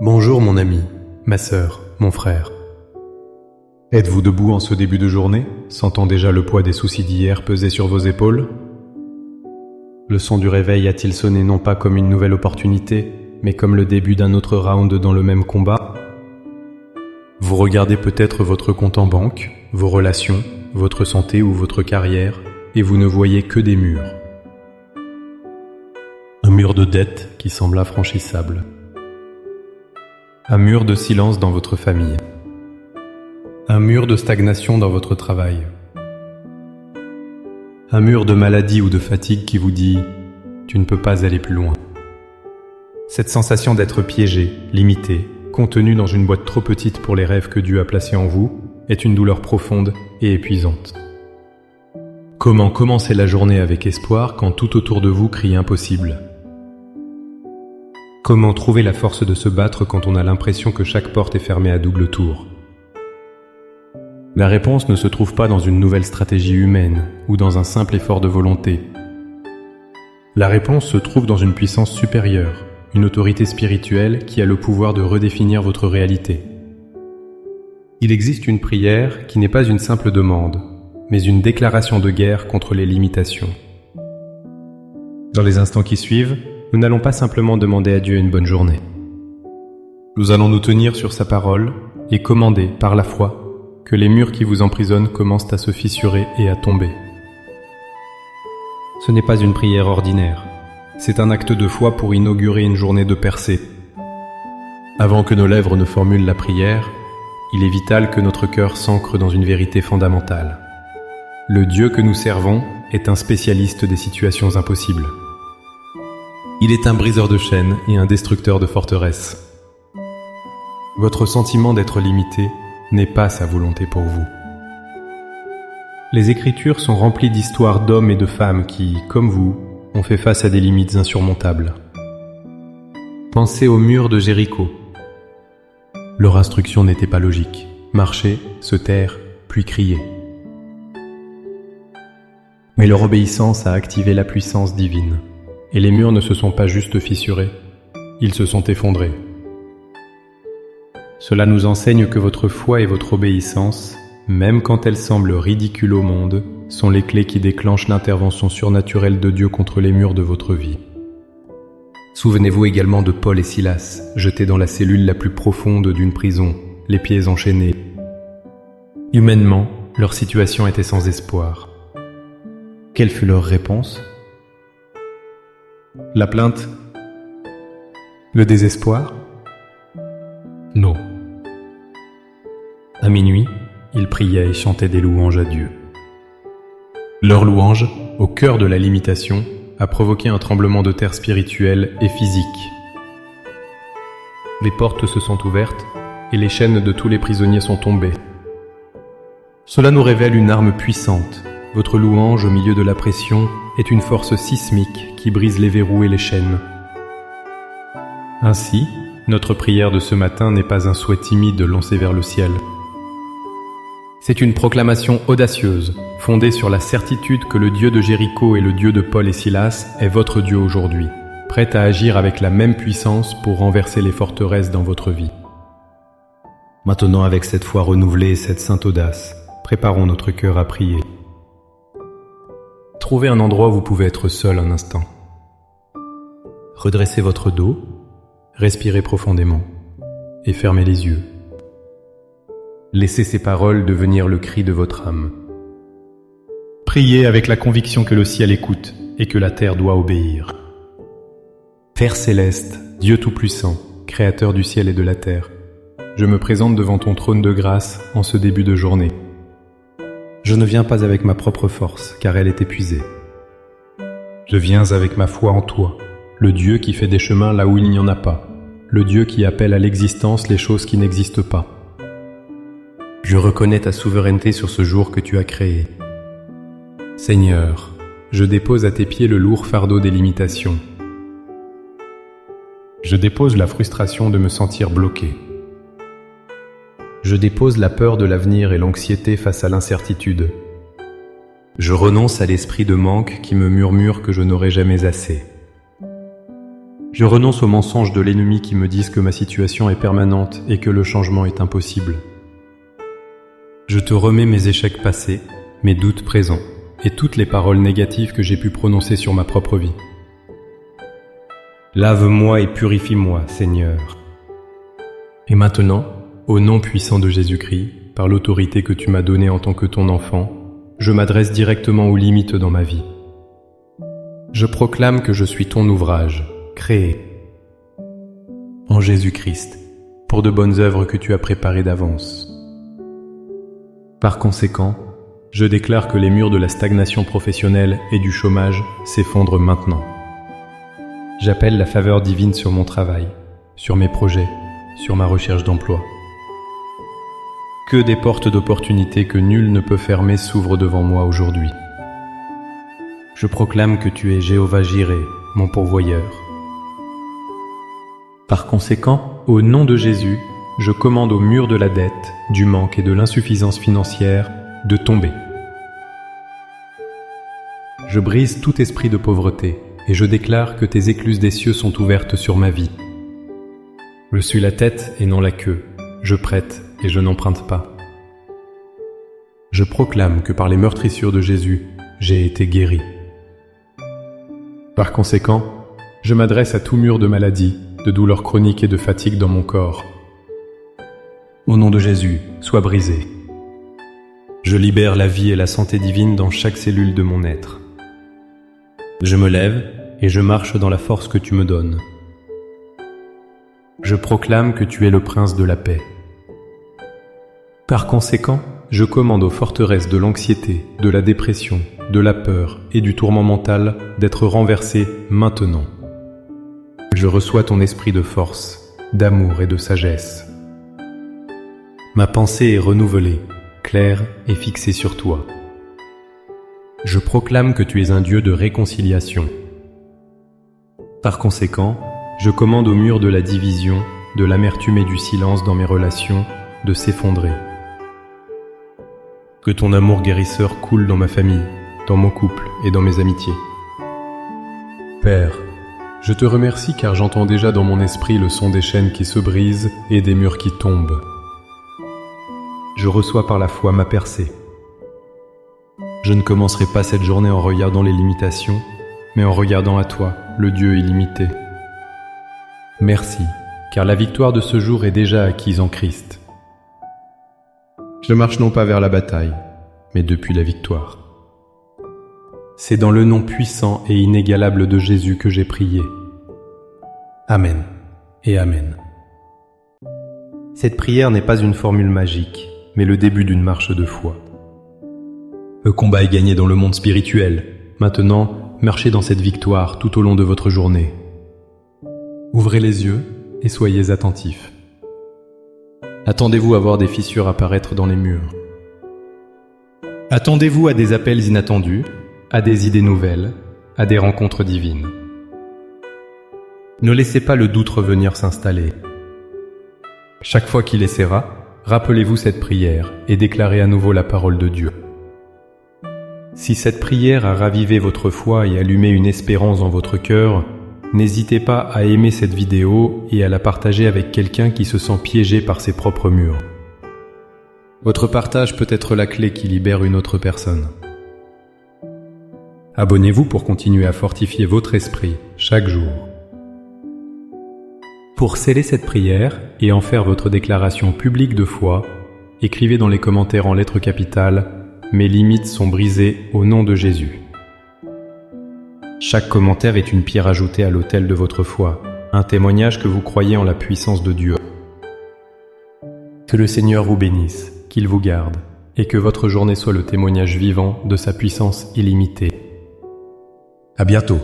Bonjour mon ami, ma sœur, mon frère. Êtes-vous debout en ce début de journée, sentant déjà le poids des soucis d'hier peser sur vos épaules? Le son du réveil a-t-il sonné non pas comme une nouvelle opportunité, mais comme le début d'un autre round dans le même combat? Vous regardez peut-être votre compte en banque, vos relations, votre santé ou votre carrière, et vous ne voyez que des murs. Un mur de dettes qui semble infranchissable. Un mur de silence dans votre famille. Un mur de stagnation dans votre travail. Un mur de maladie ou de fatigue qui vous dit « tu ne peux pas aller plus loin ». Cette sensation d'être piégé, limité, contenu dans une boîte trop petite pour les rêves que Dieu a placés en vous, est une douleur profonde et épuisante. Comment commencer la journée avec espoir quand tout autour de vous crie impossible ? Comment trouver la force de se battre quand on a l'impression que chaque porte est fermée à double tour? La réponse ne se trouve pas dans une nouvelle stratégie humaine ou dans un simple effort de volonté. La réponse se trouve dans une puissance supérieure, une autorité spirituelle qui a le pouvoir de redéfinir votre réalité. Il existe une prière qui n'est pas une simple demande, mais une déclaration de guerre contre les limitations. Dans les instants qui suivent, nous n'allons pas simplement demander à Dieu une bonne journée. Nous allons nous tenir sur sa parole et commander, par la foi, que les murs qui vous emprisonnent commencent à se fissurer et à tomber. Ce n'est pas une prière ordinaire, c'est un acte de foi pour inaugurer une journée de percée. Avant que nos lèvres ne formulent la prière, il est vital que notre cœur s'ancre dans une vérité fondamentale. Le Dieu que nous servons est un spécialiste des situations impossibles. Il est un briseur de chaînes et un destructeur de forteresses. Votre sentiment d'être limité n'est pas sa volonté pour vous. Les Écritures sont remplies d'histoires d'hommes et de femmes qui, comme vous, ont fait face à des limites insurmontables. Pensez aux murs de Jéricho. Leur instruction n'était pas logique. Marcher, se taire, puis crier. Mais leur obéissance a activé la puissance divine. Et les murs ne se sont pas juste fissurés, ils se sont effondrés. Cela nous enseigne que votre foi et votre obéissance, même quand elles semblent ridicules au monde, sont les clés qui déclenchent l'intervention surnaturelle de Dieu contre les murs de votre vie. Souvenez-vous également de Paul et Silas, jetés dans la cellule la plus profonde d'une prison, les pieds enchaînés. Humainement, leur situation était sans espoir. Quelle fut leur réponse ? La plainte? Le désespoir? Non. À minuit, ils priaient et chantaient des louanges à Dieu. Leur louange, au cœur de la limitation, a provoqué un tremblement de terre spirituel et physique. Les portes se sont ouvertes et les chaînes de tous les prisonniers sont tombées. Cela nous révèle une arme puissante. Votre louange au milieu de la pression est une force sismique qui brise les verrous et les chaînes. Ainsi, notre prière de ce matin n'est pas un souhait timide lancé vers le ciel. C'est une proclamation audacieuse, fondée sur la certitude que le Dieu de Jéricho et le Dieu de Paul et Silas est votre Dieu aujourd'hui, prêt à agir avec la même puissance pour renverser les forteresses dans votre vie. Maintenant, avec cette foi renouvelée et cette sainte audace, préparons notre cœur à prier. Trouvez un endroit où vous pouvez être seul un instant. Redressez votre dos, respirez profondément et fermez les yeux. Laissez ces paroles devenir le cri de votre âme. Priez avec la conviction que le ciel écoute et que la terre doit obéir. Père céleste, Dieu tout-puissant, créateur du ciel et de la terre, je me présente devant ton trône de grâce en ce début de journée. Je ne viens pas avec ma propre force, car elle est épuisée. Je viens avec ma foi en toi, le Dieu qui fait des chemins là où il n'y en a pas, le Dieu qui appelle à l'existence les choses qui n'existent pas. Je reconnais ta souveraineté sur ce jour que tu as créé. Seigneur, je dépose à tes pieds le lourd fardeau des limitations. Je dépose la frustration de me sentir bloqué. Je dépose la peur de l'avenir et l'anxiété face à l'incertitude. Je renonce à l'esprit de manque qui me murmure que je n'aurai jamais assez. Je renonce aux mensonges de l'ennemi qui me disent que ma situation est permanente et que le changement est impossible. Je te remets mes échecs passés, mes doutes présents et toutes les paroles négatives que j'ai pu prononcer sur ma propre vie. Lave-moi et purifie-moi, Seigneur. Et maintenant, au nom puissant de Jésus-Christ, par l'autorité que tu m'as donnée en tant que ton enfant, je m'adresse directement aux limites dans ma vie. Je proclame que je suis ton ouvrage, créé en Jésus-Christ, pour de bonnes œuvres que tu as préparées d'avance. Par conséquent, je déclare que les murs de la stagnation professionnelle et du chômage s'effondrent maintenant. J'appelle la faveur divine sur mon travail, sur mes projets, sur ma recherche d'emploi. Que des portes d'opportunités que nul ne peut fermer s'ouvrent devant moi aujourd'hui. Je proclame que tu es Jéhovah Jireh, mon pourvoyeur. Par conséquent, au nom de Jésus, je commande au mur de la dette, du manque et de l'insuffisance financière de tomber. Je brise tout esprit de pauvreté et je déclare que tes écluses des cieux sont ouvertes sur ma vie. Je suis la tête et non la queue, je prête et je n'emprunte pas. Je proclame que par les meurtrissures de Jésus, j'ai été guéri. Par conséquent, je m'adresse à tout mur de maladie, de douleurs chroniques et de fatigue dans mon corps. Au nom de Jésus, sois brisé. Je libère la vie et la santé divine dans chaque cellule de mon être. Je me lève et je marche dans la force que tu me donnes. Je proclame que tu es le prince de la paix. Par conséquent, je commande aux forteresses de l'anxiété, de la dépression, de la peur et du tourment mental d'être renversées maintenant. Je reçois ton esprit de force, d'amour et de sagesse. Ma pensée est renouvelée, claire et fixée sur toi. Je proclame que tu es un Dieu de réconciliation. Par conséquent, je commande au mur de la division, de l'amertume et du silence dans mes relations de s'effondrer. Que ton amour guérisseur coule dans ma famille, dans mon couple et dans mes amitiés. Père, je te remercie car j'entends déjà dans mon esprit le son des chaînes qui se brisent et des murs qui tombent. Je reçois par la foi ma percée. Je ne commencerai pas cette journée en regardant les limitations, mais en regardant à toi, le Dieu illimité. Merci, car la victoire de ce jour est déjà acquise en Christ. Je marche non pas vers la bataille, mais depuis la victoire. C'est dans le nom puissant et inégalable de Jésus que j'ai prié. Amen et Amen. Cette prière n'est pas une formule magique, mais le début d'une marche de foi. Le combat est gagné dans le monde spirituel. Maintenant, marchez dans cette victoire tout au long de votre journée. Ouvrez les yeux et soyez attentifs. Attendez-vous à voir des fissures apparaître dans les murs. Attendez-vous à des appels inattendus, à des idées nouvelles, à des rencontres divines. Ne laissez pas le doute revenir s'installer. Chaque fois qu'il essaiera, rappelez-vous cette prière et déclarez à nouveau la parole de Dieu. Si cette prière a ravivé votre foi et allumé une espérance dans votre cœur, n'hésitez pas à aimer cette vidéo et à la partager avec quelqu'un qui se sent piégé par ses propres murs. Votre partage peut être la clé qui libère une autre personne. Abonnez-vous pour continuer à fortifier votre esprit chaque jour. Pour sceller cette prière et en faire votre déclaration publique de foi, écrivez dans les commentaires en lettres capitales « Mes limites sont brisées au nom de Jésus ». Chaque commentaire est une pierre ajoutée à l'autel de votre foi, un témoignage que vous croyez en la puissance de Dieu. Que le Seigneur vous bénisse, qu'il vous garde, et que votre journée soit le témoignage vivant de sa puissance illimitée. À bientôt.